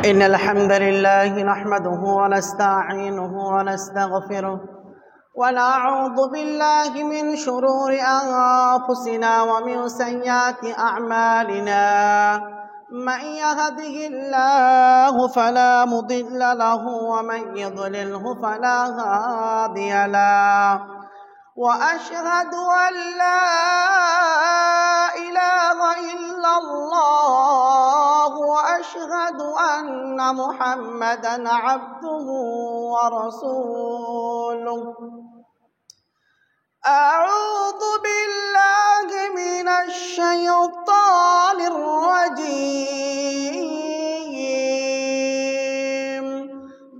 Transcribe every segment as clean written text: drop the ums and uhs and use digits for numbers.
إن الحمد لله نحمده ونستعينه ونستغفره ونعوذ بالله من شرور أنفسنا ومن سيئات أعمالنا من يهده الله فلا مضل له ومن يضلله فلا هادي له وأشهد أن لا إله إلا الله وأشهد أن محمدًا عبده ورسوله أعوذ بالله من الشيطان الرجيم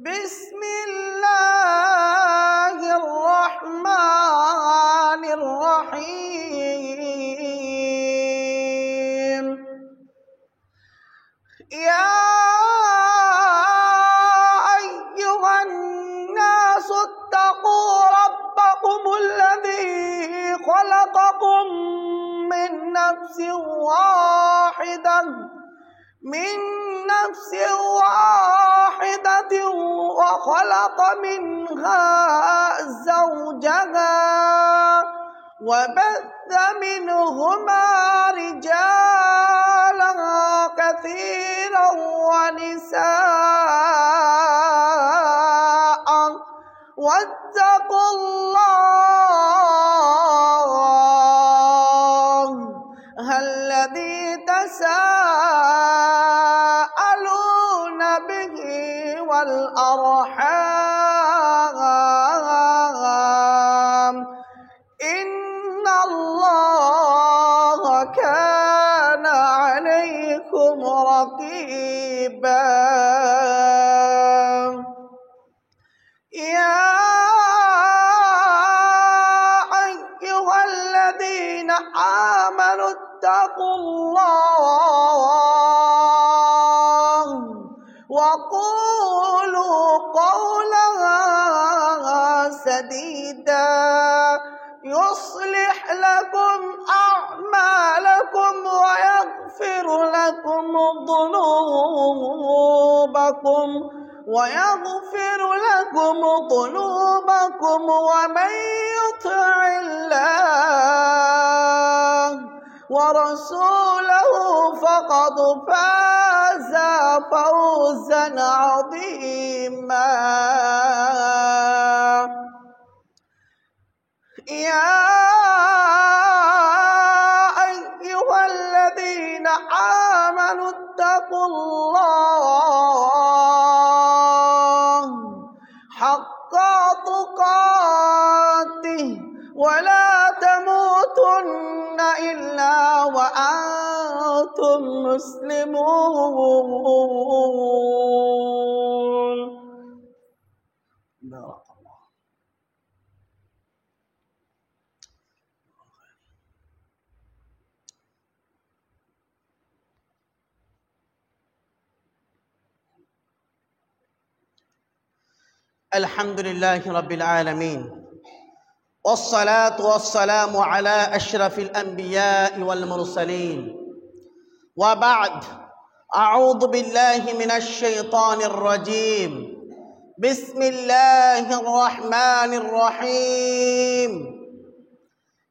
بسم الله الرحمن الرحيم يا أيها الناس اتقوا ربكم الذي خلقكم من نفس واحدة وخلق منها زوجها وبث منهما رجالا كثيرا ونساء واتقوا الله الذي تساءلون به والأرحام إن الله كان عليكم رقيبا يا أيها الذين آمنوا اتقوا الله وقولوا قولا سديدا يصلح لكم أعمالكم ويغفر لكم ذنوبكم ومن يطع الله ورسوله فقد فاز فوزا عظيما يا أيها الذين آمنوا اتقوا الله حق تقاته ولا تموتن إلا وأنتم مسلمون. الحمد لله رب العالمين والصلاة والسلام على أشرف الأنبياء والمرسلين وبعد أعوذ بالله من الشيطان الرجيم بسم الله الرحمن الرحيم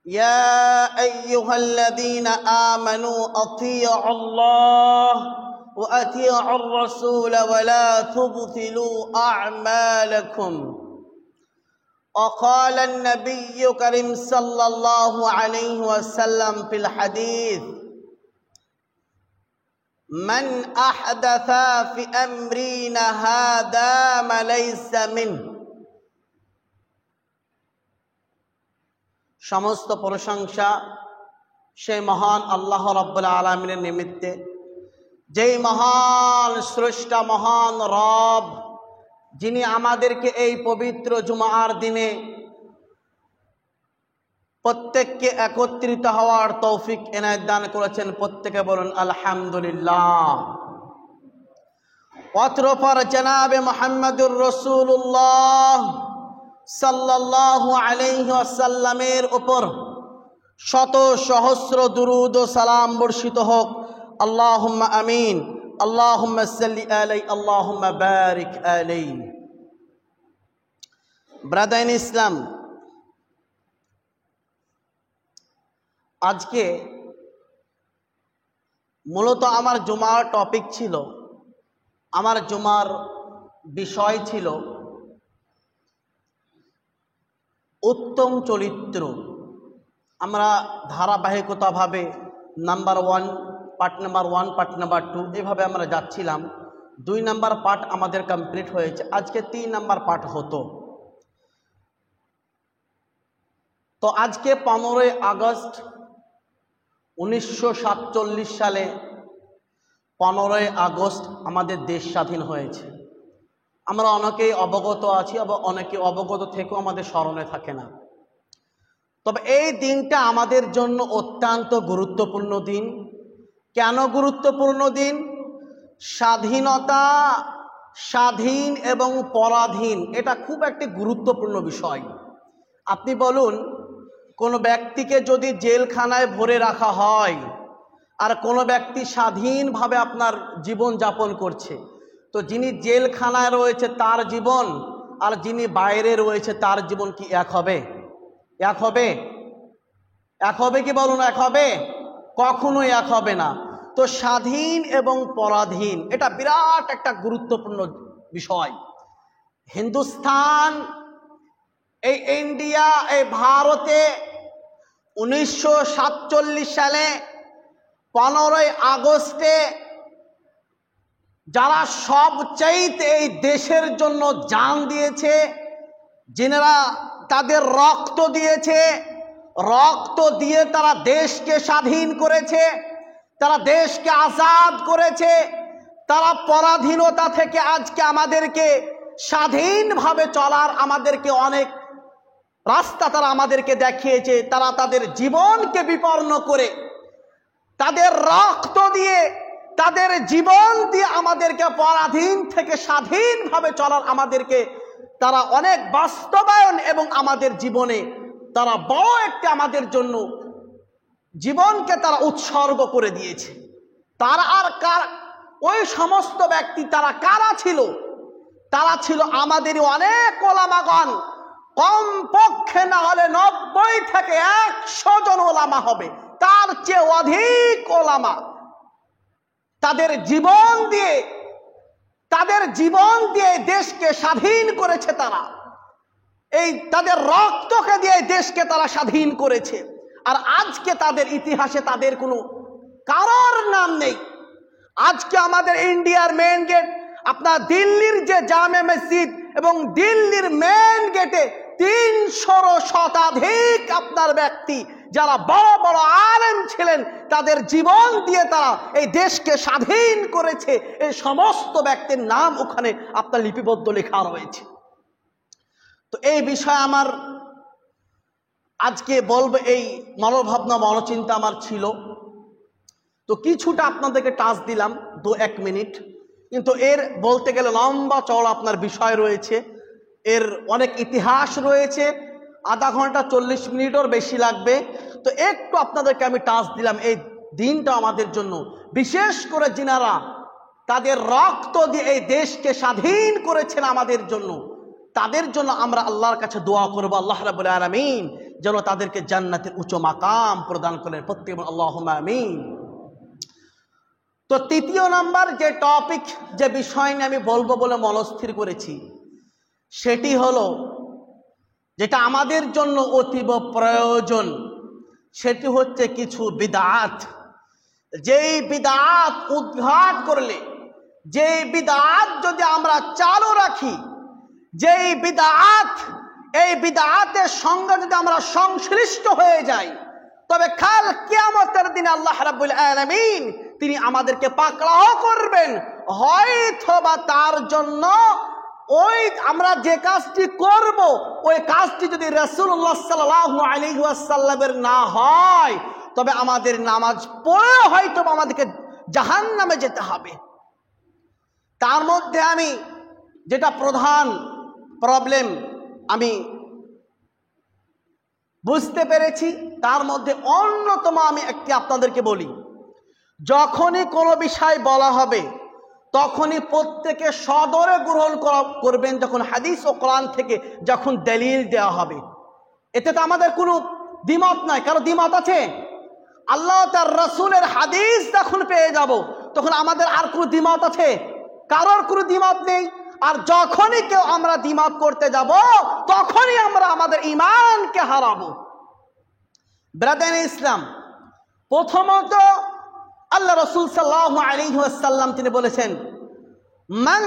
يا أيها الذين آمنوا أطيعوا الله وأطيعوا الرسول ولا تبطلوا أعمالكم وقال النبي الكريم صلى الله عليه وسلم في الحديث من أحدث في أمرنا هذا ما ليس منه সমস্ত প্রশংসা সেই মহান আল্লাহ রাব্বুল আলামিনের নিমিত্তে যেই মহান স্রষ্টা মহান রব যিনি আমাদেরকে এই পবিত্র জুমার দিনে প্রত্যেককে একত্রিত হওয়ার তৌফিক এনায়েত দান করেছেন। প্রত্যেকে বলুন আলহামদুলিল্লাহ। অতঃপর জনাবে মুহাম্মদুর রাসূলুল্লাহ সাল্লাল্লাহু আলাইহি ওয়াসাল্লামের উপর শত সহস্র দুরূদ ও সালাম বর্ষিত হোক। আল্লাহুম্মা আমিন। আল্লাহুম্মা সাল্লি আলাইহি আল্লাহুম্মা বারিক আলাইহি। ব্রাদার ইন ইসলাম, আজকে মূলত আমার জুমার টপিক ছিল, আমার জুমার বিষয় ছিল উত্তম চরিত্র। আমরা ধারাবাহিকতাভাবে number 1, part number 1, part number 2 এভাবে আমরা যাচ্ছিলাম। 2 নাম্বার পার্ট আমাদের কমপ্লিট হয়েছে, আজকে 3 নাম্বার পার্ট হতো। তো আজকে 15ই আগস্ট 1947 সালে 15ই আগস্ট আমাদের দেশ স্বাধীন হয়েছে। আমরা অনেকেই অবগত আছি, আবার অনেকে অবগত থেকেও আমাদের স্মরণে থাকে না। তবে এই দিনটা আমাদের জন্য অত্যন্ত গুরুত্বপূর্ণ দিন। কেন গুরুত্বপূর্ণ দিন? স্বাধীনতা, স্বাধীন এবং পরাধীন, এটা খুব একটি গুরুত্বপূর্ণ বিষয়। আপনি বলুন, কোনো ব্যক্তিকে যদি জেলখানায় ভরে রাখা হয় আর কোনো ব্যক্তি স্বাধীনভাবে আপনার জীবন যাপন করছে, তো যিনি জেলখানায় রয়েছে তার জীবন আর যিনি বাইরে রয়েছে তার জীবন কি এক হবে? এক হবে? এক হবে কি বলুন? এক হবে? কখনোই এক হবে না। তো স্বাধীন এবং পরাধীন এটা বিরাট একটা গুরুত্বপূর্ণ বিষয়। হিন্দুস্তান, এই ইন্ডিয়া, এই ভারতে 1947 সালে 15ই আগস্টে যারা সবচাইতে এই দেশের জন্য জান দিয়েছে, যিনারা তাদের রক্ত দিয়েছে, রক্ত দিয়ে তারা দেশকে স্বাধীন করেছে, তারা দেশকে আজাদ করেছে, তারা পরাধীনতা থেকে আজকে আমাদেরকে স্বাধীনভাবে চলার আমাদেরকে অনেক রাস্তা তারা আমাদেরকে দেখিয়েছে। তারা তাদের জীবনকে বিপন্ন করে, তাদের রক্ত দিয়ে, তাদের জীবন দিয়ে আমাদেরকে পরাধীন থেকে স্বাধীনভাবে চলার আমাদেরকে তারা অনেক বাস্তবায়ন এবং আমাদের জীবনে তারা বড় একটি আমাদের জন্য জীবনকে তারা উৎসর্গ করে দিয়েছে। তারা আর ওই সমস্ত ব্যক্তি তারা কারা ছিল? তারা ছিল আমাদেরই অনেক ওলামাগণ। কম পক্ষে না হলে 90 থেকে 100 জন ওলামা হবে, তার চেয়ে অধিক ওলামা তাদের জীবন দিয়ে দেশকে স্বাধীন করেছে। তারা এই তাদের রক্তকে দিয়ে দেশকে তারা স্বাধীন করেছে। আর আজকে তাদের ইতিহাসে তাদের কোনো কারোর নাম নেই। আজকে আমাদের ইন্ডিয়ার মেইন গেট, আপনার দিল্লির যে জামে মসজিদ এবং দিল্লির মেইন গেটে 300 শতাধিক আপনার ব্যক্তি যারা বড় বড় আলেম ছিলেন, তাদের জীবন দিয়ে তারা এই দেশকে স্বাধীন করেছে। এই সমস্ত ব্যক্তির নাম ওখানে আপনার লিপিবদ্ধ লেখা রয়েছে। তো এই বিষয়ে আমার আজকে বলবো, এই মনোভাবনা মনোচিন্তা আমার ছিল। তো কিছুটা আপনাদেরকে টাচ দিলাম 2-1 মিনিট, কিন্তু এর বলতে গেলে লম্বা চওড়া আপনার বিষয় রয়েছে, এর অনেক ইতিহাস রয়েছে, আধা ঘন্টা 40 মিনিটের বেশি লাগবে। তো একটু আপনাদেরকে আমি টাচ দিলাম। এই দিনটা আমাদের জন্য, বিশেষ করে যিনারা তাদের রক্ত দিয়ে এই দেশকে স্বাধীন করেছেন আমাদের জন্য, তাদের জন্য আমরা আল্লাহর কাছে দোয়া করব, আল্লাহ রাব্বুল আলামিন যেন তাদেরকে জান্নাতের উচ্চ মাকাম প্রদান করেন। প্রত্যেক আল্লাহুম্মা আমিন। তো 3 নাম্বার যে টপিক, যে বিষয় নিয়ে আমি বলবো বলে মনস্থির করেছি, সেটি হলো যেটা আমাদের জন্য অতীব প্রয়োজন, সেটি হচ্ছে কিছু বিদআত। যেই বিদআত উদ্ঘাট করলে, যেই বিদআত যদি আমরা চালু রাখি, যেই বিদআত, এই বিদআতের সঙ্গে যদি আমরা সংশ্লিষ্ট হয়ে যাই, তবে কাল কিয়ামতের দিনে আল্লাহ রাব্বুল আলামিন তিনি আমাদেরকে পাকড়াও করবেন। হয়তোবা তার জন্য ওই আমরা যে কাজটি করব, ওই কাজটি যদি রাসূলুল্লাহ সাল্লাল্লাহু আলাইহি ওয়াসাল্লামের না হয়, তবে আমাদের নামাজ পড়ে হয়তো আমাদেরকে জাহান্নামে যেতে হবে। তার মধ্যে আমি যেটা প্রধান প্রবলেম আমি বুঝতে পেরেছি, তার মধ্যে অন্যতম আমি একটি আপনাদেরকে বলি। যখনই কোনো বিষয় বলা হবে তখনই প্রত্যেকে সদরে গ্রহণ করবেন যখন হাদিস ও কোরআন থেকে যখন দলিল দেওয়া হবে। এতে তো আমাদের কোনো দ্বিমত নাই। কারো দ্বিমত আছে? আল্লাহ তার রাসূলের হাদিস যখন পেয়ে যাব তখন আমাদের আর কোনো দ্বিমত আছে? কারোর কোনো দ্বিমত নেই। আর যখনই কেউ আমরা দ্বিমত করতে যাব তখনই আমরা আমাদের ঈমানকে হারাবো। ব্রাদার ইসলাম, প্রথমত আল্লাহ রাসূল সাল্লাল্লাহু আলাইহি ওয়াসাল্লাম তিনি বলেছেন, মান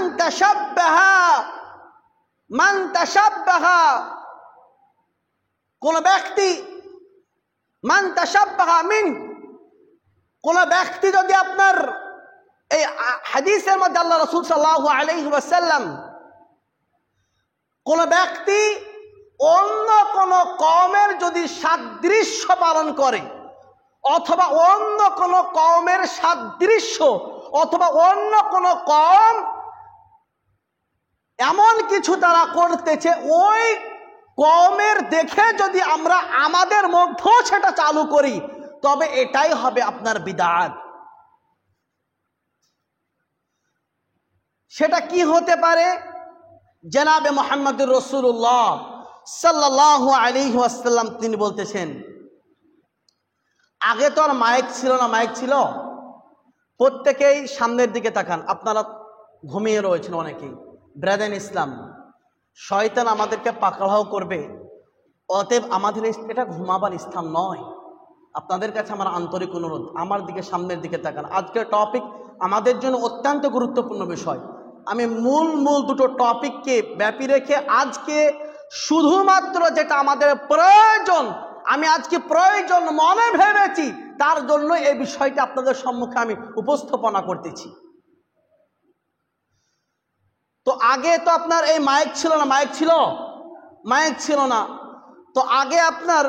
তাশাব্বাহা কোন ব্যক্তি, মান তাশাব্বাহা মিন, কোন ব্যক্তি যদি আপনার এই হাদিসের মধ্যে আল্লাহ রাসূল সাল্লাল্লাহু আলাইহি ওয়াসাল্লাম কোন ব্যক্তি অন্য কোন কওমের যদি সাদৃশ্য পালন করে অথবা অন্য কোন কওমের সাদৃশ্য অথবা অন্য কোন কওম এমন কিছু তারা করতেছে ওই কওমের দেখে যদি আমরা আমাদের মধ্যেও সেটা চালু করি তবে এটাই হবে আপনার বিদআত। সেটা কি হতে পারে? জনাবে মুহাম্মদুর রাসূলুল্লাহ সাল্লাল্লাহু আলাইহি ওয়াসাল্লাম তিনি বলতেছেন, আগে তো আর মাইক ছিল না, মাইক ছিল। প্রত্যেকেই সামনের দিকে তাকান, আপনারা ঘুমিয়ে রয়েছেন অনেকেই। ব্রাদার ইসলাম, শয়তান আমাদেরকে পাকড়াও করবে, অতএব আমাদের এটা ঘুমাবার স্থান নয়। আপনাদের কাছে আমার আন্তরিক অনুরোধ, আমার দিকে সামনের দিকে তাকান। আজকের টপিক আমাদের জন্য অত্যন্ত গুরুত্বপূর্ণ বিষয়। আমি মূল দুটো টপিককে ব্যাপী রেখে আজকে শুধুমাত্র যেটা আমাদের প্রয়োজন, আমি আজকে প্রয়োজন মনে ভেবেছি, তার জন্য এই বিষয়টা আপনাদের সম্মুখে আমি উপস্থাপনা করতেছি। তো আগে তো আপনার এই মাইক ছিল না, মাইক ছিল না। তো আগে আপনার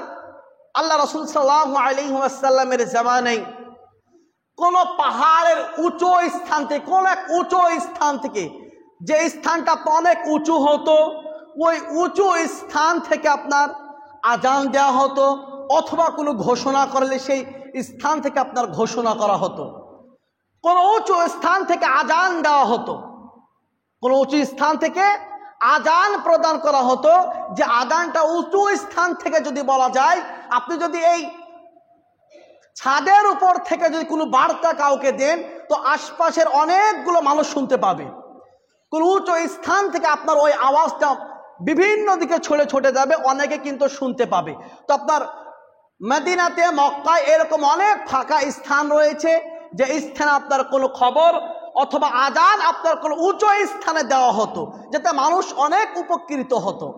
আল্লাহ রাসূল সাল্লাল্লাহু আলাইহি ওয়াসাল্লামের জামানায় কোন পাহাড়ের উঁচু স্থান থেকে, কোন এক উঁচু স্থান থেকে, যে স্থানটা অনেক উঁচু হতো, ওই উঁচু স্থান থেকে আপনার আজান দেওয়া হতো অথবা কোনো ঘোষণা করলে সেই স্থান থেকে আপনার ঘোষণা করা হতো। কোন উঁচু স্থান থেকে আজান দেওয়া হতো, কোন উঁচু স্থান থেকে আজান প্রদান করা হতো। যে আজানটা উঁচু স্থান থেকে যদি বলা যায়, আপনি যদি এই ছাদের উপর থেকে যদি কোনো বার্তা কাউকে দেন তো আশপাশের অনেকগুলো মানুষ শুনতে পাবে। কোন উঁচু স্থান থেকে আপনার ওই আওয়াজটা বিভিন্ন দিকে ছড়ে যাবে, অনেকে কিন্তু শুনতে পাবে। তো আপনার মদিনাতে, মক্কায় এরকম অনেক ফাঁকা স্থান রয়েছে যে স্থানে আপনার কোনো খবর অথবা আজান আপনার কোনো উঁচু স্থানে দেওয়া হতো, যাতে মানুষ অনেক উপকৃত হতো।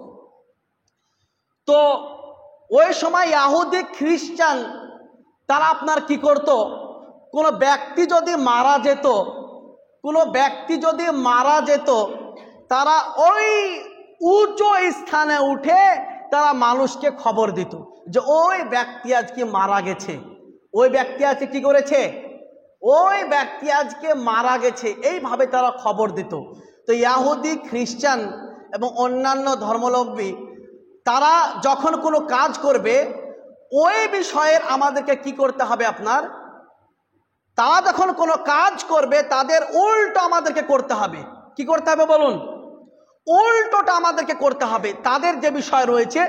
তো ওই সময় ইহুদি খ্রিস্টান তারা আপনার কি করত, কোনো ব্যক্তি যদি মারা যেত তারা ওই উঁচু স্থানে উঠে তারা মানুষকে খবর দিত যে ওই ব্যক্তি আজকে মারা গেছে, ওই ব্যক্তি আজকে কি করেছে, ওই ব্যক্তি আজকে মারা গেছে, এইভাবে তারা খবর দিত। তো ইহুদি খ্রিস্টান এবং অন্যান্য ধর্মাবলম্বী তারা যখন কোনো কাজ করবে ওই বিষয়ের আমাদেরকে কি করতে হবে, আপনার তারা যখন কোনো কাজ করবে তাদের উল্টো আমাদেরকে করতে হবে। কি করতে হবে বলুন? উল্টোটা আমাদেরকে করতে হবে। তাদের যে বিষয় রয়েছে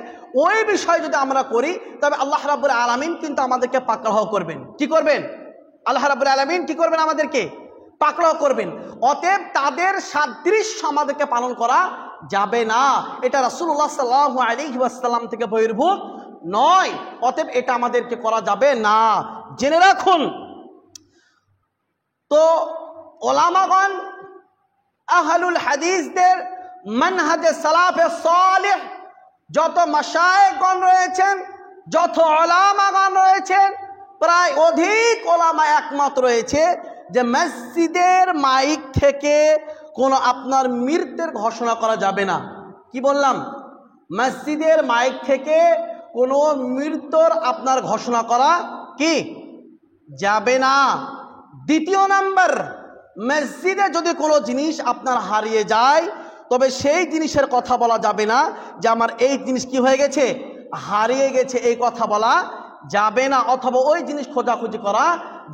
ওই বিষয় যদি আমরা করি তবে আল্লাহ রাব্বুল আলামিন কিন্তু আমাদেরকে পাকড়াও করবেন। কি করবেন? আল্লাহ রাব্বুল আলামিন কি করবেন? আমাদেরকে পাকড়াও করবেন। অতএব তাদের সাদৃশ্য আমাদেরকে পালন করা যাবে না। এটা রাসূলুল্লাহ সাল্লাল্লাহু আলাইহি ওয়াসাল্লাম থেকে বহির্ভূত নয়। অতএব এটা আমাদেরকে করা যাবে না, জেনে রাখুন। তো ওলামাগণ, আহলুল হাদিসদের মানহাজে সালাফে সালেহ যত মাশায়েখগণ রয়েছেন, যত ওলামাগণ রয়েছেন, প্রায় অধিক ওলামা একমত রয়েছে যে মসজিদের মাইক থেকে কোনো আপনার মৃত্যুর ঘোষণা করা যাবে না। কি বললাম? মসজিদের মাইক থেকে কোনো মৃত্যুর আপনার ঘোষণা করা কি যাবে না। দ্বিতীয় নাম্বার, মসজিদে যদি কোনো জিনিস আপনার হারিয়ে যায় তবে সেই জিনিসের কথা বলা যাবে না যে আমার এই জিনিস কি হয়ে গেছে, হারিয়ে গেছে, এই কথা বলা যাবে না। অথবা ওই জিনিস খোঁজাখুঁজি করা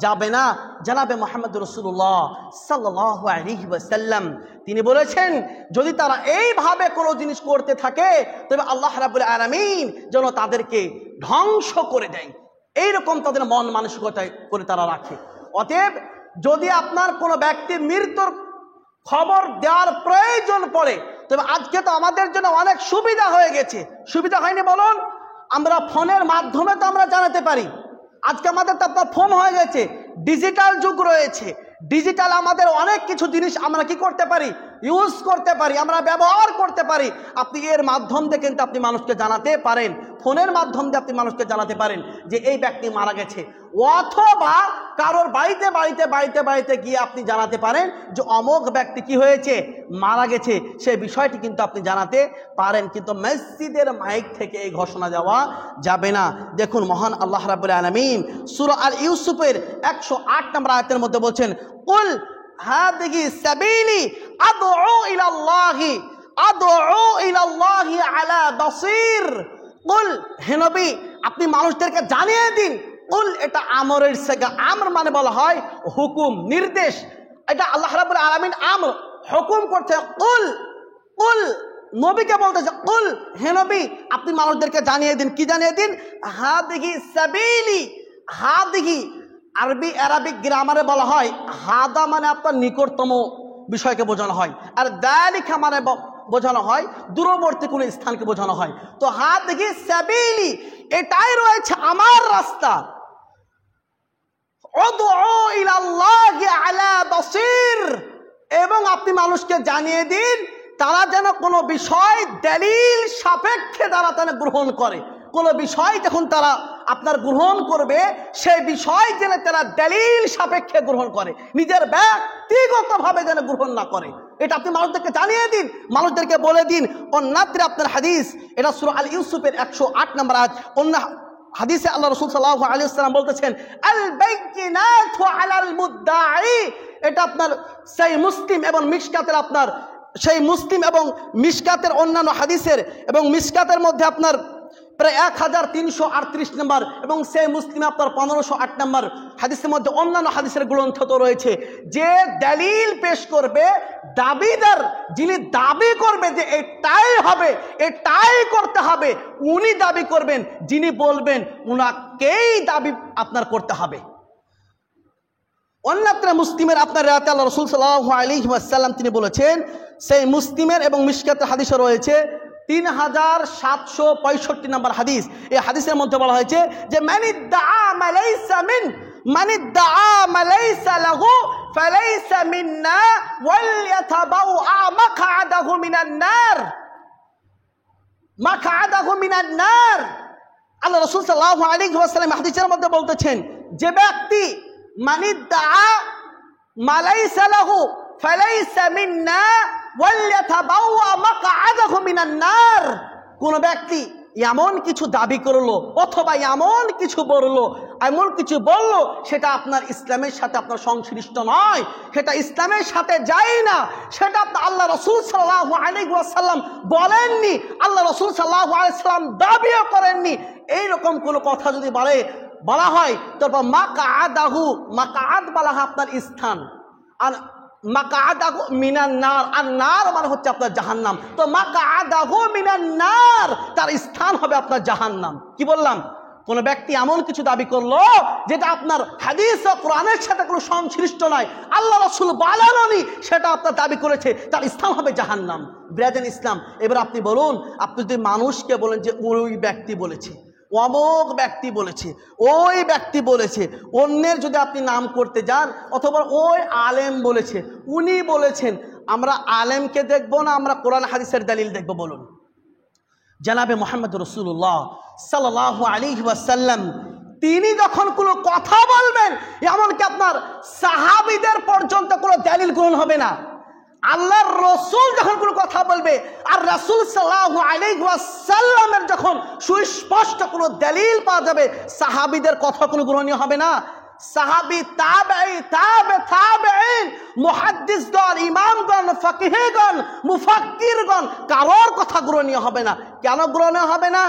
যাবে না। জনাবে মুহাম্মদ রাসূলুল্লাহ সাল্লাল্লাহু আলাইহি ওয়াসাল্লাম তিনি বলেছেন, যদি তারা এইভাবে কোনো জিনিস করতে থাকে তবে আল্লাহ রাব্বুল আলামিন যেন তাদেরকে ধ্বংস করে দেয়। এইরকম তাদের মন মানসিকতা করে তারা রাখে। অতএব যদি আপনার কোনো ব্যক্তির মৃত্যুর খবর দেওয়ার প্রয়োজন পড়ে, তবে আজকে তো আমাদের জন্য অনেক সুবিধা হয়ে গেছে। সুবিধা হয়নি বলুন? আমরা ফোনের মাধ্যমে তো আমরা জানাতে পারি। আজকে আমাদের তো আপনার ফোন হয়ে গেছে, ডিজিটাল যুগ রয়েছে। ডিজিটাল আমাদের অনেক কিছু জিনিস আমরা কি করতে পারি, ইউজ করতে পারি, আমরা ব্যবহার করতে পারি। আপনি এর মাধ্যম দিয়ে কিন্তু আপনি মানুষকে জানাতে পারেন, ফোনের মাধ্যম দিয়ে আপনি মানুষকে জানাতে পারেন যে এই ব্যক্তি মারা গেছে। অথবা কারোর বাড়িতে বাড়িতে বাড়িতে বাড়িতে গিয়ে আপনি জানাতে পারেন যে অমুক ব্যক্তি কি হয়েছে, মারা গেছে, সেই বিষয়টি কিন্তু আপনি জানাতে পারেন। কিন্তু মসজিদের মাইক থেকে এই ঘোষণা দেওয়া যাবে না। দেখুন মহান আল্লাহ রাব্বুল আলামিন সূরা আল ইউসুফের 108 নম্বর আয়াতের মধ্যে বলছেন, কুল হাদিহি সাবিলি আদউ ইলাল্লাহি আলা বাসীর। কুল, হে নবী আপনি মানুষদেরকে জানিয়ে দিন। কুল এটা আমরের সেগা, আমর মানে বলা হয় হুকুম, নির্দেশ। এটা আল্লাহ রাব্বুল আলামিন আমর, হুকুম করতে। কুল, কুল নবীকে বলতেছে, কুল হে নবী আপনি মানুষদেরকে জানিয়ে দিন। কি জানিয়ে দিন? হাদিহি সাবিলি। হাদিহি আরবি অ্যারাবিক গ্রামারে বলা হয় হাদা মানে আপনার নিকটতম বিষয়কে বোঝানো হয়, আর দালিকা মানে বোঝানো হয় দূরবর্তী কোনো স্থানকে বোঝানো হয়। তো হাদিহি সাবিলি এটাই রয়েছে আমার রাস্তা। উদউ ইলাল্লাহি আলা বাসীর, এবং আপনি মানুষকে জানিয়ে দিন তারা যেন কোনো বিষয় দলিল সাপেক্ষে তারা গ্রহণ করে। কোনো বিষয় যখন তারা আপনার গ্রহণ করবে, সেই বিষয় যেন তারা দলিল সাপেক্ষে গ্রহণ করে, নিজের ব্যক্তিগতভাবে যেন গ্রহণ না করে। এটা আপনি মানুষদেরকে জানিয়ে দিন, মানুষদেরকে বলে দিন। অন্যত্র আপনার হাদিস, এটা সূরা আল ইউসুফের 108 নম্বর আয়াত। অন্য হাদিসে আল্লাহ রাসূল সাল্লাল্লাহু আলাইহি ওয়াসাল্লাম বলতেছেন, আল বাইয়িনাতু আলাল মুদ্দাঈ। এটা আপনার সেই মুসলিম এবং মিশকাতের আপনার সেই মুসলিম এবং মিশকাতের অন্যান্য হাদিসের, এবং মিশকাতের মধ্যে আপনার প্রায় 1338 নম্বর এবং সেই মুসলিমে আপনার 1508 নম্বর হাদিসের মধ্যে অন্যান্য হাদিসের গ্রন্থ তো রয়েছে। যে দলিল পেশ করবে, দাবিদার যিনি দাবি করবে যে এটাই হবে, এটাই করতে হবে, উনি দাবি করবেন, যিনি বলবেন উনাকেই দাবি আপনার করতে হবে। অন্যত্র মুসলিমের আপনার রাতে আল্লাহ রাসূল সাল্লাল্লাহু আলাইহি ওয়াসাল্লাম তিনি বলেছেন, সেই মুসলিমের এবং মিশকাতের হাদিসে রয়েছে 3765 নম্বর হাদিস। এই হাদিসের মধ্যে বলা হয়েছে যে মানিদ্দাআ মালাইসা মিন, মানিদ্দাআ মালাইসা লাহু ফালাইসা মিন্না ওয়ালইয়াতাবাওআ মাকআদাহু মিনান নার, মাকআদাহু মিনান নার। আল্লাহ রাসূল সাল্লাল্লাহু আলাইহি ওয়াসাল্লাম হাদিসের মধ্যে বলতেছেন, যে ব্যক্তি মানিদ্দাআ মালাইসা লাহু ফালাইসা মিন্না ওয়ালইয়াতাবাওয়া মাকআদাহু মিনান নার। কোন ব্যক্তি এমন কিছু দাবি করলো অথবা এমন কিছু বললো সেটা আপনার ইসলামের সাথে আপনার সংশ্লিষ্ট নয়, সেটা ইসলামের সাথে যায় না, সেটা আল্লাহ রাসূল সাল্লাল্লাহু আলাইহি ওয়াসাল্লাম বলেননি, আল্লাহ রাসূল সাল্লাল্লাহু আলাইহি ওয়াসাল্লাম দাবিও করেননি। এইরকম কোনো কথা যদি বলা হয় তারপর মাকআদাহু, মাকআদ বলা হয় আপনার স্থান, আর মাকআদাহু মিনান নার, আর নার মানে হচ্ছে আপনার জাহান্নাম। তো মাকআদাহু মিনান নার, তার স্থান হবে আপনার জাহান্নাম। কি বললাম? কোন ব্যক্তি এমন কিছু দাবি করলো যেটা আপনার হাদিস ও কোরআনের সাথে কোনো সংশ্লিষ্ট নয়, আল্লাহ রাসূল বলেননি, সেটা আপনার দাবি করেছে, তার স্থান হবে জাহান্নাম। ব্রাদার ইসলাম, এবার আপনি বলুন, আপনি যদি মানুষকে বলেন যে ওই ব্যক্তি বলেছে, অমুক ব্যক্তি বলেছে, ওই ব্যক্তি বলেছে, অন্যের যদি আপনি নাম করতে যান, অথবা ওই আলেম বলেছে, উনি বলেছেন, আমরা আলেমকে দেখবো না আমরা কোরআন হাদিসের দলিল দেখবো? বলুন। জনাবে মুহাম্মদ রাসূলুল্লাহ সাল্লাল্লাহু আলাইহি ওয়াসাল্লাম তিনি যখন কোনো কথা বলবেন, এমনকি আপনার সাহাবীদের পর্যন্ত কোনো দলিল গ্রহণ হবে না। আল্লাহর রাসূল যখন কোনো কথা বলবে, আর রাসূল সাল্লাল্লাহু আলাইহি ওয়াসাল্লামের যখন সুস্পষ্ট কোনো দলিল পাওয়া যাবে, সাহাবীদের কথা কোনো গ্রহণীয় হবে না। সাহাবী, তাবেঈ, তাবেঈন, মুহাদ্দিসগণ, ইমামগণ, ফাকিহগণ, মুফাক্কিরগণ, কারোর কথা গ্রহণীয় হবে না। কেন গ্রহণীয় হবে না?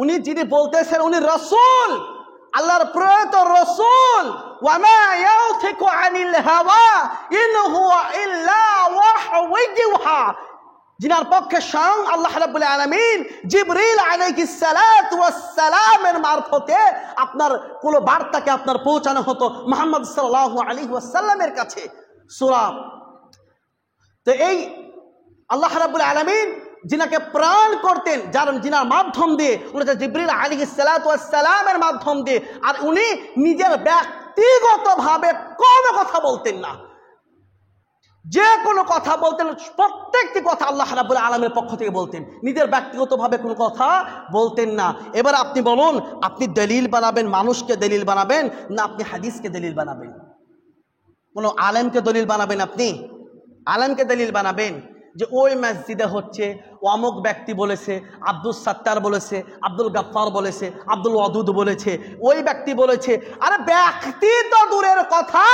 উনি যিনি বলতেছেন উনি রাসূল, আল্লাহর প্রেরিত রাসূল, ওয়ামা ইয়াউতিকু আনিল হাওয়া ইন হুয়া ইল্লা ওয়াহয়ু ইউহা, যিনার পক্ষে স্বয়ং আল্লাহ রাব্বুল আলামিন জিবরিল আলাইহিস সালাতু ওয়াস সালামের মারফতে আপনার কোন বার্তাকে আপনার পৌঁছানো হতো মুহাম্মদ সাল্লাল্লাহু আলাইহি ওয়াসাল্লামের কাছে। সূরা, তো এই আল্লাহ রাব্বুল আলামিন যিনাকে প্রাণ করতেন, যিনার মাধ্যম দিয়ে উনি জিবরিল আলাইহিস সালাতু ওয়াস সালামের মাধ্যম দিয়ে, আর উনি নিজের ব্যক্তিগতভাবে কোনো কথা বলতেন না। যে কোনো কথা বলতেন, প্রত্যেকটি কথা আল্লাহ রাব্বুল আলামিনের পক্ষ থেকে বলতেন, নিজের ব্যক্তিগতভাবে কোনো কথা বলতেন না। এবার আপনি বলুন, আপনি দলিল বানাবেন, মানুষকে দলিল বানাবেন, না আপনি হাদিসকে দলিল বানাবেন? কোনো আলেমকে দলিল বানাবেন? আপনি আলেমকে দলিল বানাবেন যে ওই মসজিদে হচ্ছে, অমুক ব্যক্তি বলেছে, আব্দুল সাত্তার বলেছে, আব্দুল গাফফার বলেছে, আব্দুল ওয়াদুদ বলেছে, ওই ব্যক্তি বলেছে। আরে ব্যক্তি তো দূরের কথা,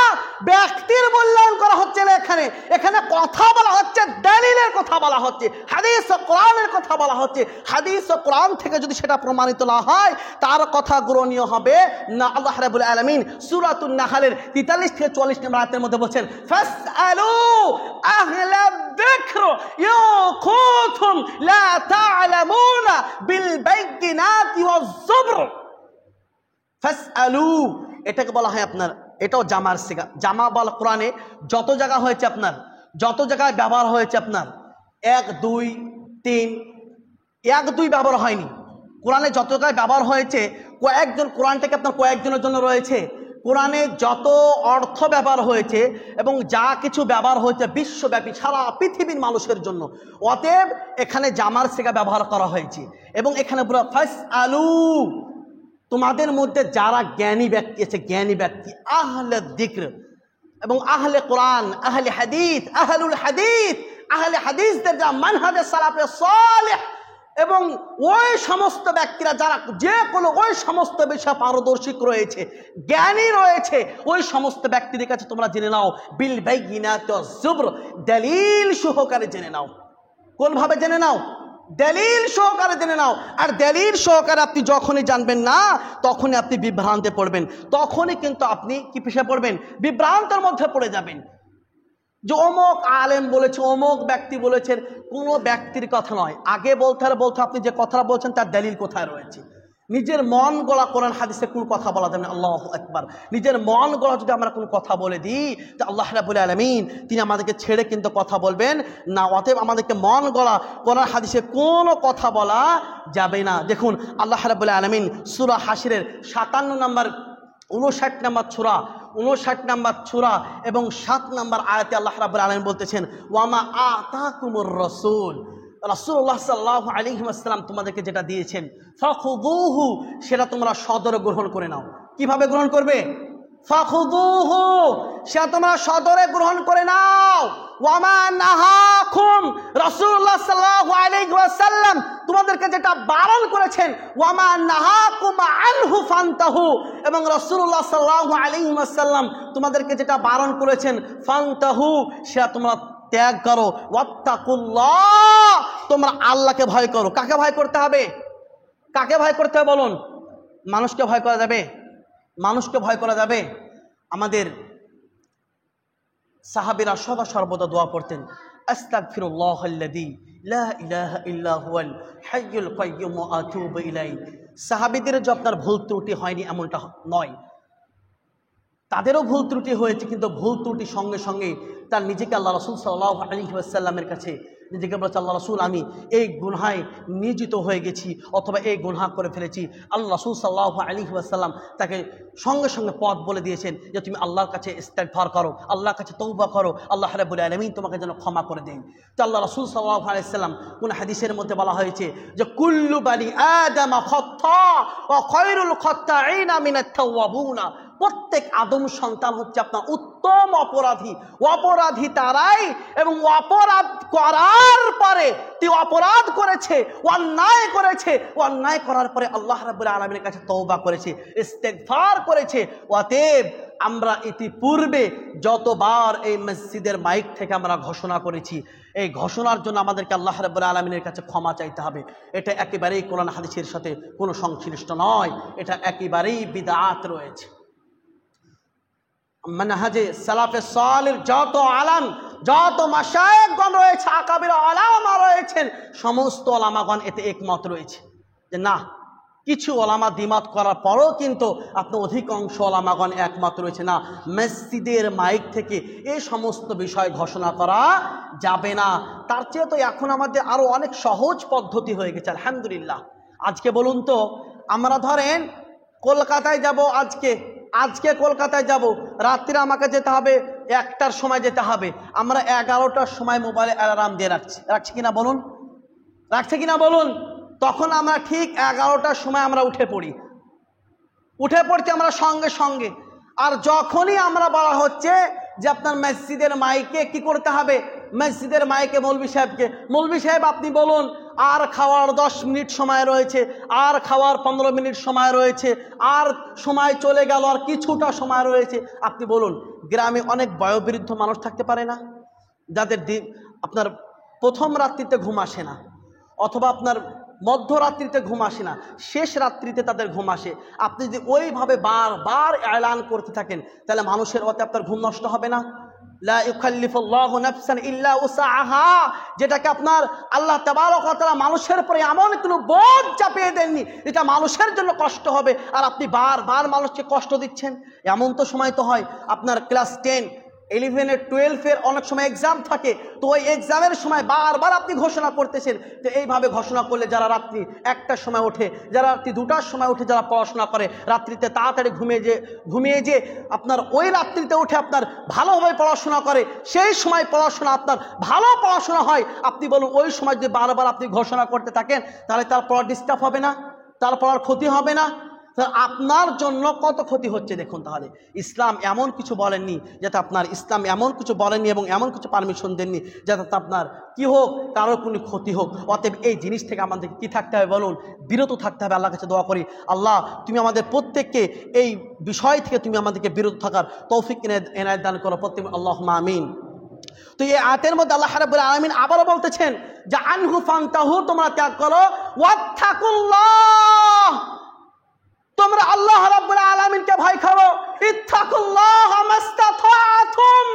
ব্যক্তির মূল্যায়ন করা হচ্ছে না এখানে। এখানে কথা বলা হচ্ছে, দলিলের কথা বলা হচ্ছে, হাদিস ও কোরআনের কথা বলা হচ্ছে। হাদিস ও কোরআন থেকে যদি সেটা প্রমাণিত না হয়, তার কথা গ্রহণীয় হবে না। আল্লাহ রাব্বুল আলামিন সূরাতুন নাহলের 43 থেকে 44 নম্বর আয়াতের মধ্যে বলেছেন, ফাসআলু আহলাদ যিকর ইয়াকুতুম লা তা'লামুনা বিল বাইয়িনাতি ওয়াজ যুবর। ফাসআলু, এটাকে বলা হয় আপনার, এটাও জামার সিগা। জামা বলা কোরআনে যত জায়গা হয়েছে আপনার, যত জায়গায় ব্যবহার হয়েছে আপনার 1 2 3, 1 2 ব্যবহার হয়নি। কোরআনে যত জায়গায় ব্যবহার হয়েছে, কয়েকজন, কোরআনটাকে আপনার কয়েকজনের জন্য রয়েছে। কোরআনে যত অর্থ ব্যবহার হয়েছে এবং যা কিছু ব্যবহার হয়েছে বিশ্বব্যাপী সারা পৃথিবীর মানুষের জন্য, অতএব এখানে জামার সিগা ব্যবহার করা হয়েছে। এবং এখানে পুরো ফাসআলু, তোমাদের মধ্যে যারা জ্ঞানী ব্যক্তি আছে, জ্ঞানী ব্যক্তি, আহলে যিকর এবং আহলে কোরআন, আহলে হাদিস, আহলুল হাদিস, আহলে হাদিসদের যা মানহাজে সালাফে সালেহ, এবং ওই সমস্ত ব্যক্তিরা যারা যে কোনো ওই সমস্ত বিষয়ে পারদর্শী রয়েছে, জ্ঞানী রয়েছে, ওই সমস্ত ব্যক্তিদের কাছে তোমরা জেনে নাও বিল বাইয়িনাতি ওয়াজ যুবর, দলিল সহকারে জেনে নাও। কোনভাবে জেনে নাও? দলিল সহকারে জেনে নাও। আর দলিল সহকারে আপনি যখনই জানবেন না, তখনই আপনি বিভ্রান্তে পড়বেন, তখনই কিন্তু আপনি কি পিছিয়ে পড়বেন? বিভ্রান্তের মধ্যে পড়ে যাবেন। যে অমুক আলেম বলেছে, অমুক ব্যক্তি বলেছেন, কোনো ব্যক্তির কথা নয়। আগে বলতে আপনি যে কথা বলছেন তার দলিল কোথায় রয়েছে? নিজের মন গড়া কোরআন হাদিসে কোন কথা বলা যাবে না। আল্লাহু আকবার। নিজের মন গড়া যদি আমরা কোনো কথা বলে দিই, তো আল্লাহ রাব্বুল আলামিন তিনি আমাদেরকে ছেড়ে কিন্তু কথা বলবেন না। অতএব আমাদেরকে মন গড়া কোরআন হাদিসে কোনো কথা বলা যাবে না। দেখুন আল্লাহ রাব্বুল আলামিন সূরা হাশরের 57 নম্বর 59 নম্বর সূরা, 59 নম্বর সূরা এবং 7 নম্বর আয়াতে আল্লাহ রাব্বুল আলামিন বলতেছেন, ওয়ামা আতাকুমুর রাসূল, রাসূলুল্লাহ সাল্লাল্লাহু আলাইহি ওয়াসাল্লাম তোমাদেরকে যেটা দিয়েছেন, ফাখুযুহু, সেটা তোমরা সদরে গ্রহণ করে নাও। কিভাবে গ্রহণ করবে? ফাখুযুহু, সেটা তোমরা সদরে গ্রহণ করে নাও। ওয়ামা নাহাকুম, রাসূলুল্লাহ সাল্লাল্লাহু আলাইহি ওয়াসাল্লাম তোমাদেরকে যেটা বারণ করেছেন, ওয়ামা নাহাকুম আনহু ফান্তাহু, এবং রাসূলুল্লাহ সাল্লাল্লাহু আলাইহি ওয়াসাল্লাম তোমাদেরকে যেটা বারণ করেছেন, ফান্তাহু, সেটা তোমরা ত্যাগ করো। ওয়াত্তাকুল্লাহ, তোমরা আল্লাহকে ভয় করো। কাকে ভয় করতে হবে? কাকে ভয় করতে হবে বলুন? মানুষকে ভয় করা যাবে? মানুষকে ভয় করা যাবে? আমাদের সাহাবীরা সদা সর্বদা দোয়া করতেন, আস্তাগফিরুল্লাহাল্লাযী লা ইলাহা ইল্লা হুয়াল হাইয়ুল কাইয়্যুম ওয়া আতুবু ইলাইহি। সাহাবীদের যে আপনার ভুল ত্রুটি হয়নি এমনটা নয়, তাদেরও ভুল ত্রুটি হয়েছে, কিন্তু ভুল ত্রুটির সঙ্গে সঙ্গে তার নিজেকে আল্লাহ রাসূল সাল্লাল্লাহু আলাইহি ওয়াসাল্লামের কাছে নিজেকে বলেছে, আল্লাহ রাসূল আমি এই গুনহায় নিয়োজিত হয়ে গেছি অথবা এই গুনহা করে ফেলেছি। আল্লাহ রাসূল সাল্লাল্লাহু আলাইহি ওয়াসাল্লাম তাকে সঙ্গে সঙ্গে পথ বলে দিয়েছেন যে তুমি আল্লাহর কাছে ইস্তিগফার করো, আল্লাহর কাছে তওবা করো, আল্লাহ রাব্বুল আলামিন তোমাকে যেন ক্ষমা করে দেন। তো আল্লাহ রাসূল সাল্লাল্লাহু আলাইহি ওয়াসাল্লাম কোন হাদিসের মধ্যে বলা হয়েছে যে কুল্লু বানি আদম খাত্তা ওয়া খায়রুল খাত্তাঈনা মিনাত তাওয়াবুনা, প্রত্যেক আদম সন্তান হচ্ছে আপনার উত্তম অপরাধী। অপরাধী তারাই, এবং অপরাধ করার পরে তুই অপরাধ করেছে, অন্যায় করেছে, অন্যায় করার পরে আল্লাহ রাব্বুল আলামিনের কাছে তওবা করেছে, ইস্তিগফার করেছে। অতএব আমরা ইতিপূর্বে যতবার এই মসজিদের মাইক থেকে আমরা ঘোষণা করেছি, এই ঘোষণার জন্য আমাদেরকে আল্লাহ রাব্বুল আলামিনের কাছে ক্ষমা চাইতে হবে। এটা একেবারেই কোরআন হাদিসের সাথে কোনো সংশ্লিষ্ট নয়, এটা একেবারেই বিদআত রয়েছে। মানহাজে সালাফে সালের যত আলাম, যত মাশায়েখগণ রয়েছে, আকাবির ওলামা রয়েছেন, সমস্ত ওলামাগণ এতে একমত রয়েছে যে না, কিছু ওলামা দ্বিমত করার পরও কিন্তু আপনার অধিকাংশ ওলামাগণ একমত রয়েছে না, মসজিদের মাইক থেকে এই সমস্ত বিষয় ঘোষণা করা যাবে না। তার চেয়ে তো এখন আমাদের আরও অনেক সহজ পদ্ধতি হয়ে গেছে আলহামদুলিল্লাহ। আজকে বলুন তো, আমরা ধরেন কলকাতায় যাব, আজকে কলকাতায় যাব, রাত্রে আমাকে যেতে হবে 1টার সময় যেতে হবে, আমরা 11টার সময় মোবাইলে অ্যালার্ম দিয়ে রাখছি কিনা বলুন, রাখছে কিনা বলুন। তখন আমরা ঠিক 11টার সময় আমরা উঠে পড়ছি আমরা সঙ্গে সঙ্গে। আর যখনই আমরা বলা হচ্ছে যে আপনার মসজিদের মাইকে কি করতে হবে, মসজিদের মাইকে মৌলভী সাহেব আপনি বলুন, আর খাওয়ার 10 মিনিট সময় রয়েছে, আর খাওয়ার 15 মিনিট সময় রয়েছে, আর সময় চলে গেল, আর কিছুটা সময় রয়েছে, আপনি বলুন। গ্রামে অনেক বয়োবৃদ্ধ মানুষ থাকতে পারে না, যাদের আপনার প্রথম রাত্রিতে ঘুম আসে না, অথবা আপনার মধ্যরাত্রিতে ঘুম আসে না, শেষ রাত্রিতে তাদের ঘুম আসে। আপনি যদি ওইভাবে বারবার এলান করতে থাকেন, তাহলে মানুষের ওতে আপনার ঘুম নষ্ট হবে না? লা ইউকাল্লিফুল্লাহু নাফসান ইল্লা উসআহা, যেটাকে আপনার আল্লাহ তাবারক ওয়া তাআলা মানুষের উপরে এমন কোনো বোঝ চাপিয়ে দেননি যেটা মানুষের জন্য কষ্ট হবে, আর আপনি বারবার মানুষকে কষ্ট দিচ্ছেন। এমন তো সময় তো হয় আপনার ক্লাস 10, 11, 12 অনেক সময় এক্সাম থাকে, তো ওই এক্সামের সময় বারবার আপনি ঘোষণা করতেছেন। তো এইভাবে ঘোষণা করলে যারা রাত্রি 1টার সময় ওঠে, যারা রাত্রি 2টার সময় উঠে, যারা পড়াশোনা করে, রাত্রিতে তাড়াতাড়ি ঘুমিয়ে যে আপনার ওই রাত্রিতে উঠে আপনার ভালোভাবে পড়াশোনা করে, সেই সময় পড়াশোনা আপনার ভালো পড়াশোনা হয়। আপনি বলুন, ওই সময় যদি বারবার আপনি ঘোষণা করতে থাকেন, তাহলে তার পড়া ডিস্টার্ব হবে না? তার পড়ার ক্ষতি হবে না? আপনার জন্য কত ক্ষতি হচ্ছে দেখুন। তাহলে ইসলাম এমন কিছু বলেননি যাতে আপনার, ইসলাম এমন কিছু বলেননি এবং এমন কিছু পারমিশন দেননি যাতে আপনার কি হোক, কারোর কোনো ক্ষতি হোক। অতএব এই জিনিস থেকে আমাদেরকে কি থাকতে হবে বলুন? বিরত থাকতে হবে। আল্লাহর কাছে দোয়া করি, আল্লাহ তুমি আমাদের প্রত্যেককে এই বিষয় থেকে তুমি আমাদেরকে বিরত থাকার তৌফিক এনায়েত দান করো প্রত্যেক, আল্লাহুম্মা আমিন। তো এই আয়াতের মধ্যে আল্লাহ রাব্বুল আলামিন আবারও বলতেছেন যে আনহু ফান্তাহু, তোমরা ত্যাগ করো, ওয়াত্তাকুল্লাহ, তোমরা আল্লাহ রাব্বুল আলামিনকে ভয় করো, ইত্তাকুল্লাহ মাস্তাতাতুম,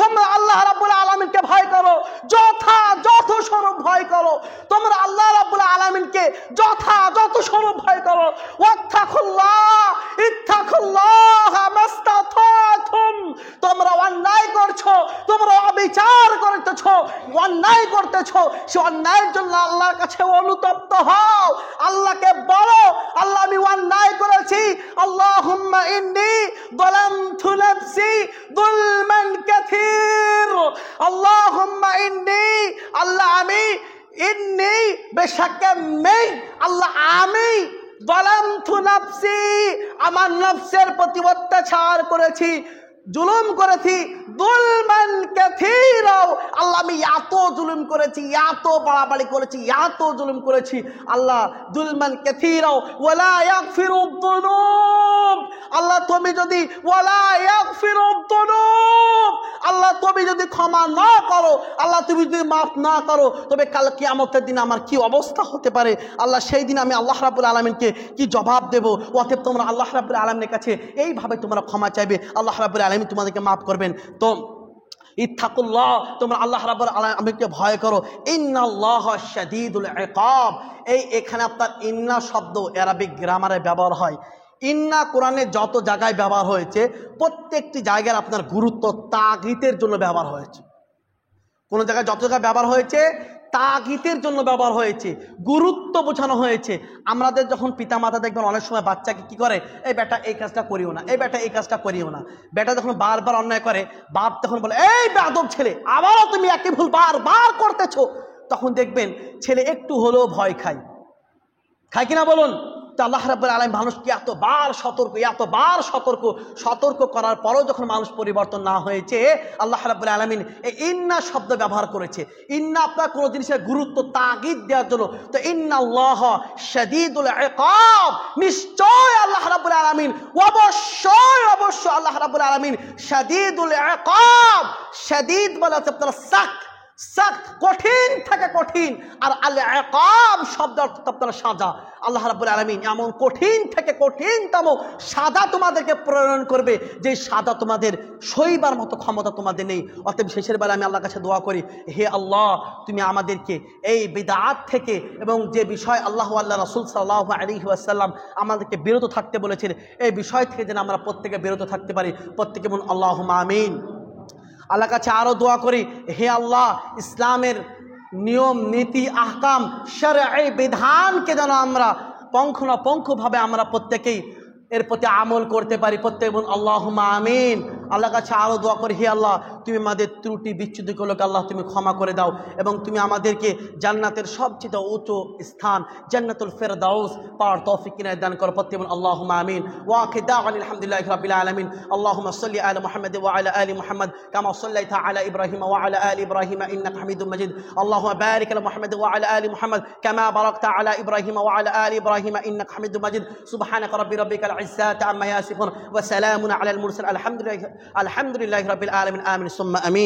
তোমরা আল্লাহ রাব্বুল আলামিনকে ভয় করো, যথাযথ স্বরূপ ভয় করো, তোমরা আল্লাহ রাব্বুল আলামিনকে যথাযথ স্বরূপ ভয় করো। ওয়াত্তাকুল্লাহ, ইত্তাকুল্লাহ মাস্তাতাতুম, তোমরা অন্যায় করছো, তোমরা অবিচার করতেছো, অন্যায় করতেছো, সে অন্যায়ের জন্য আল্লাহর কাছে অনুতপ্ত হও, আল্লাহকে বলো, আল্লাহ আমি অন্যায় করেছি, আল্লাহুম্মা ইন্নী যালামতু নাফসি যুলমান কাসীর, আল্লাহুম্মা ইন্নী, আল্লাহ আমি, ইন্নী বেশাক্কে মেই, আল্লাহ আমি, যালামতু নাফসি, আমার নফসের প্রতি অত্যাচার করেছি, জুলুম করেছি, যুলমান কাসীরা, আল্লাহ আমি এত জুলুম করেছি, এত বাড়াবাড়ি করেছি, এত জুলুম করেছি, আল্লাহ যুলমান কাসীরা ওয়ালা ইয়াগফিরুদ যুনুব, আল্লাহ তুমি যদি ওয়ালা ইয়াগফিরুদ যুনুব, আল্লাহ তুমি যদি ক্ষমা না করো, আল্লাহ তুমি যদি মাফ না করো, তবে কাল কিয়ামতের দিন আমার কি অবস্থা হতে পারে, আল্লাহ সেই দিন আমি আল্লাহ রাব্বুল আলামিনকে কি জবাব দেব। অতএব তোমরা আল্লাহ রাব্বুল আলামিনের কাছে এইভাবে তোমরা ক্ষমা চাইবে, আল্লাহ রাব্বুল আলামিন তোমাদেরকে মাফ করবেন। তো ইত্তাকুল্লাহ, তোমরা আল্লাহ রাব্বুল আলামিনকে ভয় করো, ইন্নাল্লাহা শাদীদুল ইকাব। এখানে আপনার ইন্না শব্দ আরবিক গ্রামারে ব্যবহার হয়। ইন্না কোরআনে যত জায়গায় ব্যবহার হয়েছে, প্রত্যেকটি জায়গার আপনার গুরুত্ব তাগিতের জন্য ব্যবহার হয়েছে। কোন জায়গায় যত জায়গায় ব্যবহার হয়েছে তাগিতের জন্য ব্যবহার হয়েছে, গুরুত্ব বোঝানো হয়েছে। আমাদের যখন পিতামাতা দেখবেন অনেক সময় বাচ্চাকে কি করে, এই বেটা এই কাজটা করিও না, এই বেটা এই কাজটা করিও না। বেটা যখন বারবার অন্যায় করে, বাপ তখন বলে এই বেয়াদব ছেলে, আবারও তুমি একই ভুল বারবার করতেছো। তখন দেখবেন ছেলে একটু হলেও ভয় খায় কিনা বলুন? তো আল্লাহ রাব্বুল আলামিন মানুষকে এতবার সতর্ক করার পরও যখন মানুষ পরিবর্তন না হয়েছে, আল্লাহ রাব্বুল আলামিন এই ইন্না শব্দ ব্যবহার করেছে। ইন্না আপনার কোনো জিনিসের গুরুত্ব তাগিদ দেওয়ার জন্য। তো ইন্নাল্লাহা শাদীদুল ইকাব, নিশ্চয় আল্লাহ রাব্বুল আলামিন, অবশ্যই আল্লাহ রাব্বুল আলামিন শাদীদুল ইকাব। শাদীদ বলা হচ্ছে আপনার সখ্ত, সখত, কঠিন থেকে কঠিন। আর আল ইকাব শব্দ অর্থ আপনারা সাজা। আল্লাহ রাব্বুল আলামিন এমন কঠিন থেকে কঠিনতম সাজা তোমাদেরকে প্রেরণ করবে, যে সাজা তোমাদের সইবার মতো ক্ষমতা তোমাদের নেই। অতএব শেষের বেলা আমি আল্লাহর কাছে দোয়া করি, হে আল্লাহ, তুমি আমাদেরকে এই বিদআত থেকে এবং যে বিষয় আল্লাহ রাসূল সাল্লাল্লাহু আলাইহি ওয়াসাল্লাম আমাদেরকে বিরত থাকতে বলেছেন, এই বিষয় থেকে যেন আমরা প্রত্যেকে বিরত থাকতে পারি। প্রত্যেকে বলুন আল্লাহুম্মা আমিন। আল্লাহর কাছে আরও দোয়া করি, হে আল্লাহ, ইসলামের নিয়ম নীতি আহকাম শরঈ বিধানকে যেন আমরা পঙ্খানুপুঙ্খভাবে আমরা প্রত্যেকেই এর প্রতি আমল করতে পারি। প্রত্যেকে বলুন আল্লাহুম্মা আমিন। আল্লাহর কাছে আরও দোয়া করি, হে আল্লাহ, তুমি আমাদের ত্রুটি বিচ্যুতিগুলোকে আল্লাহ তুমি ক্ষমা করে দাও, এবং তুমি আমাদেরকে জান্নাতের সবচেয়ে উঁচু স্থান জান্নাতুল ফেরদাউস পাওয়ার তৌফিক ইনায়াত দান করো। প্রত্যেকে বলুন আল্লাহুম্মা আমিন। ওয়া আখিরু দাওয়ানা আলহামদুলিল্লাহি রাব্বিল আলামিন। আল্লাহুম্মা সাল্লি আলা মুহাম্মাদ ওয়া আলা আলি মুহাম্মাদ কামা সাল্লাইতা আলা ইব্রাহিম ওয়া আলা আলি ইব্রাহিম ইন্নাকা হামিদুম মাজিদ। আল্লাহুম্মা বারিক আলা মুহাম্মাদ ওয়া আলা আলি মুহাম্মাদ কামা বারাকতা আলা ইব্রাহিম ওয়া আলা আলি ইব্রাহিম ইন্নাকা হামিদুম মাজিদ। সুবহানাকা রাব্বিকাল ইজ্জাতি আম্মা ইয়াসিফুন ওয়া সালামুন আলাল মুরসালিন আলহামদুলিল্লাহি রাব্বিল আলামিন। আমিন সুম্মা আমিন।